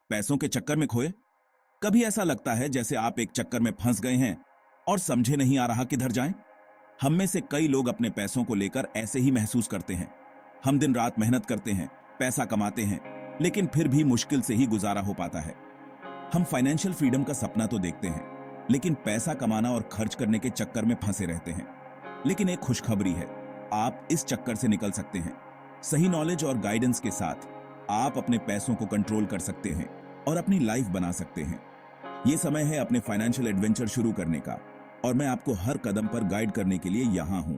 पैसों के चक्कर में खोए? कभी ऐसा लगता है जैसे आप एक चक्कर में फंस गए हैं और समझे नहीं आ रहा किधर जाएं? हम में से कई लोग अपने पैसों को लेकर ऐसे ही महसूस करते हैं। हम दिन रात मेहनत करते हैं, पैसा कमाते हैं, लेकिन फिर भी मुश्किल से ही गुजारा हो पाता है। हम फाइनेंशियल फ्रीडम का सपना तो देखते हैं, लेकिन पैसा कमाना और खर्च करने के चक्कर में फंसे रहते हैं। लेकिन एक खुशखबरी है, आप इस चक्कर से निकल सकते हैं। सही नॉलेज और गाइडेंस के साथ आप अपने पैसों को कंट्रोल कर सकते हैं और अपनी लाइफ बना सकते हैं। यह समय है अपने फाइनेंशियल एडवेंचर शुरू करने का, और मैं आपको हर कदम पर गाइड करने के लिए यहां हूं।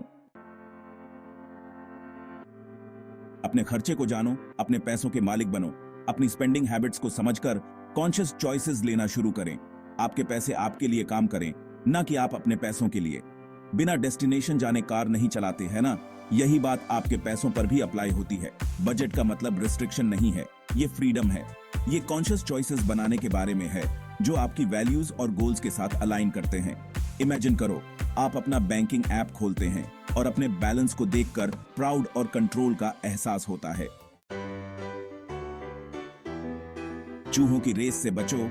अपने खर्चे को जानो, अपने पैसों के मालिक बनो, अपनी स्पेंडिंग हैबिट्स को समझकर कॉन्शियस चॉइसेस लेना शुरू करें। आपके पैसे आपके लिए काम करें, ना कि आप अपने पैसों के लिए। बिना डेस्टिनेशन जाने कार नहीं चलाते, है ना? यही बात आपके पैसों पर भी अप्लाई होती है। बजट का मतलब रिस्ट्रिक्शन नहीं है, ये फ्रीडम है। ये कॉन्शियस चॉइसेस बनाने के बारे में है जो आपकी वैल्यूज और गोल्स के साथ अलाइन करते हैं। इमेजिन करो, आप अपना बैंकिंग ऐप खोलते हैं और अपने बैलेंस को देखकर प्राउड और कंट्रोल का एहसास होता है। चूहों की रेस से बचो,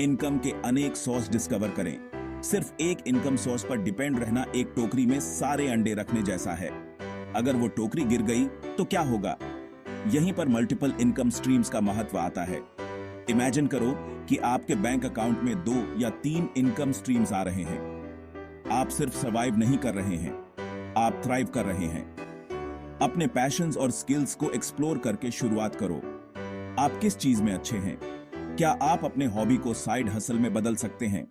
इनकम के अनेक सोर्स डिस्कवर करें। सिर्फ एक इनकम सोर्स पर डिपेंड रहना एक टोकरी में सारे अंडे रखने जैसा है। अगर वो टोकरी गिर गई तो क्या होगा? यहीं पर मल्टीपल इनकम स्ट्रीम्स का महत्व आता है। इमेजिन करो कि आपके बैंक अकाउंट में 2 या 3 इनकम स्ट्रीम्स आ रहे हैं। आप सिर्फ सर्वाइव नहीं कर रहे हैं, आप थ्राइव कर रहे हैं। अपने पैशंस और स्किल्स को एक्सप्लोर करके शुरुआत करो। आप किस चीज में अच्छे हैं? क्या आप अपने हॉबी को साइड हसल में बदल सकते हैं?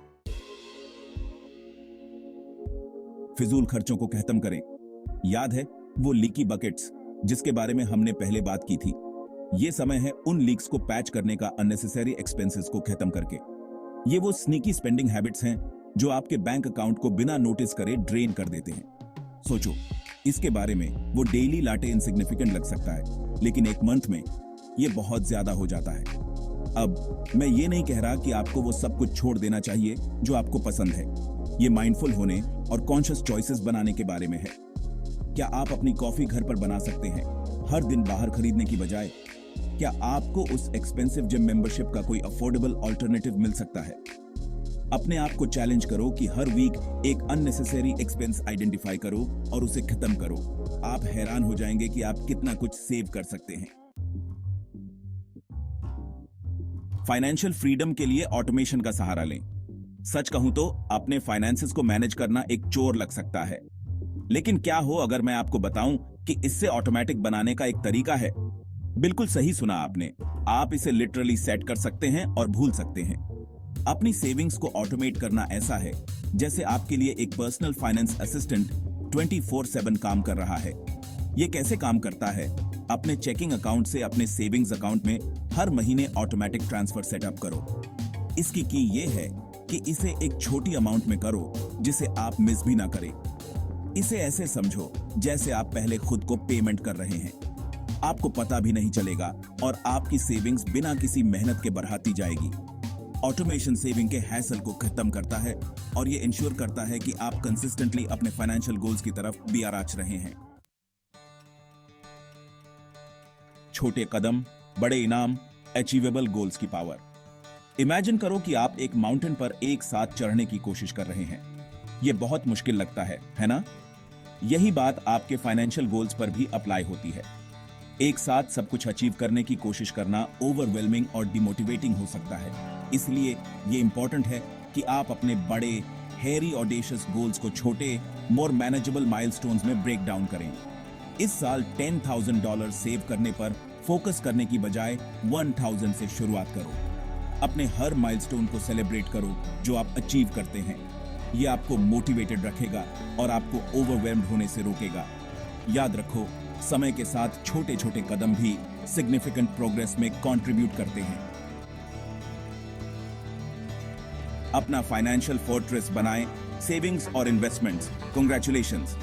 फिजूल खर्चों को खत्म करें। याद है वो लीकी बकेट्स जिसके बारे में हमने पहले बात की थी? ये समय है उन लीक्स को पैच करने का, अननेसेसरी एक्सपेंसेस को खत्म करके। ये वो स्नीकी स्पेंडिंग हैबिट्स हैं जो आपके बैंक अकाउंट को बिना नोटिस करे ड्रेन कर देते हैं। सोचो, इसके बारे में वो डेली लाटे इनसिग्निफिकेंट लग सकता है, लेकिन एक मंथ में ये बहुत ज्यादा हो जाता है। अब मैं ये नहीं कह रहा कि आपको वो सब कुछ छोड़ देना चाहिए जो आपको पसंद है। ये माइंडफुल होने और कॉन्शियस चॉइसेस बनाने के बारे में है। क्या आप अपनी कॉफी घर पर बना सकते हैं, हर दिन बाहर खरीदने की बजाय? क्या आपको उस एक्सपेंसिव जिम मेंबरशिप का कोई अफोर्डेबल अल्टरनेटिव मिल सकता है? अपने आप को चैलेंज करो कि हर वीक एक अननेसेसरी एक्सपेंस आइडेंटिफाई करो और उसे खत्म करो। आप हैरान हो जाएंगे कि आप कितना कुछ सेव कर सकते हैं। फाइनेंशियल फ्रीडम के लिए ऑटोमेशन का सहारा लें। सच कहूं तो अपने फाइनेंसेस को मैनेज करना एक चोर लग सकता है, लेकिन क्या हो अगर मैं आपको बताऊं कि इससे ऑटोमेटिक बनाने का एक तरीका है? बिल्कुल सही सुना आपने। आप इसे लिटरली सेट कर सकते हैं और भूल सकते हैं। अपनी सेविंग्स को ऑटोमेट करना ऐसा है जैसे आपके लिए एक पर्सनल फाइनेंस असिस्टेंट 24/7 काम कर रहा है। यह कैसे काम करता है? अपने चेकिंग अकाउंट से अपने सेविंग्स अकाउंट में हर महीने ऑटोमेटिक ट्रांसफर सेटअप करो। इसकी की ये है कि इसे एक छोटी अमाउंट में करो जिसे आप मिस भी ना करें। इसे ऐसे समझो जैसे आप पहले खुद को पेमेंट कर रहे हैं। आपको पता भी नहीं चलेगा और आपकी सेविंग्स बिना किसी मेहनत के बढ़ाती जाएगी। ऑटोमेशन सेविंग के हैसल को खत्म करता है और ये इंश्योर करता है कि आप कंसिस्टेंटली अपने फाइनेंशियल गोल्स की तरफ बियाराच रहे हैं। छोटे कदम, बड़े इनाम, अचीवेबल गोल्स की पावर। इमेजिन करो कि आप एक माउंटेन पर एक साथ चढ़ने की कोशिश कर रहे हैं। यह बहुत मुश्किल लगता है ना? यही बात आपके फाइनेंशियल गोल्स पर भी अप्लाई होती है। एक साथ सब कुछ अचीव करने की कोशिश करना ओवरवेलमिंग और डिमोटिवेटिंग हो सकता है। इसलिए ये इंपॉर्टेंट है कि आप अपने बड़े, हेरी ऑडेशियस गोल्स को छोटे, मोर मैनेजेबल माइलस्टोन्स में ब्रेक डाउन करें। इस साल $10,000 सेव करने पर फोकस करने की बजाय 1,000 से शुरुआत करो। अपने हर माइलस्टोन को सेलिब्रेट करो जो आप अचीव करते हैं। ये आपको मोटिवेटेड रखेगा और आपको ओवरवेल्म्ड होने से रोकेगा। याद रखो, समय के साथ छोटे छोटे कदम भी सिग्निफिकेंट प्रोग्रेस में कंट्रीब्यूट करते हैं। अपना फाइनेंशियल फोर्ट्रेस बनाएं, सेविंग्स और इन्वेस्टमेंट्स। कांग्रेचुलेशंस,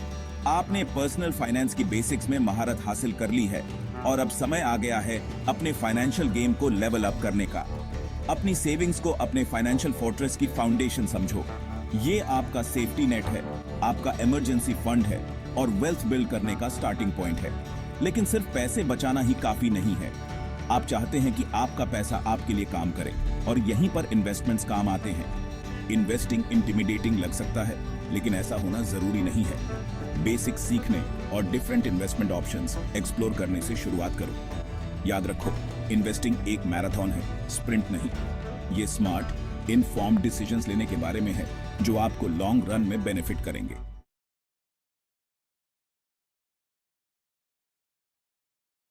आपने पर्सनल फाइनेंस की बेसिक्स में महारत हासिल कर ली है और अब समय आ गया है अपने फाइनेंशियल गेम को लेवल अप करने का। अपनी सेविंग्स को अपने फाइनेंशियल फोर्ट्रेस की फाउंडेशन समझो। ये आपका सेफ्टी नेट है, आपका इमरजेंसी फंड है और वेल्थ बिल्ड करने का स्टार्टिंग पॉइंट है। लेकिन सिर्फ पैसे बचाना ही काफी नहीं है। आप चाहते हैं कि आपका पैसा आपके लिए काम करे और यहीं पर इन्वेस्टमेंट्स काम आते हैं। इन्वेस्टिंग इंटिमिडेटिंग लग सकता है, लेकिन ऐसा होना जरूरी नहीं है। बेसिक सीखने और डिफरेंट इन्वेस्टमेंट ऑप्शंस एक्सप्लोर करने से शुरुआत करो। याद रखो, इन्वेस्टिंग एक मैराथन है, स्प्रिंट नहीं। ये स्मार्ट, इनफॉर्म्ड डिसीजंस लेने के बारे में है जो आपको लॉन्ग रन में बेनिफिट करेंगे।